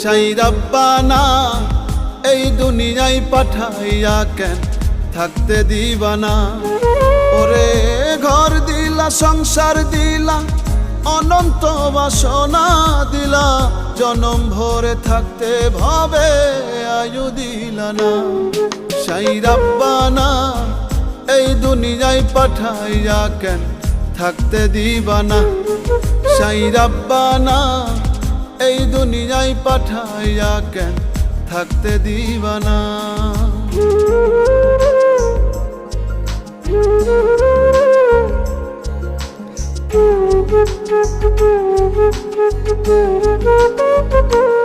সাই রাব্বানা এই দুনিয়ায় পাঠাইয়া কেন থাকতে দিবানা। ওরে ঘর দিলা, সংসার দিলা, অনন্ত বাসনা দিলা, জনম ভরে থাকতে ভাবে আয়ু দিলা না। সাই রাব্বানা এই দুনিয়ায় পাঠাইয়া কেন থাকতে দিবানা। সাই রাব্বানা এই দুনিয়ায় পাঠাইয়া কেন থাকতে দিবানা। Thank you.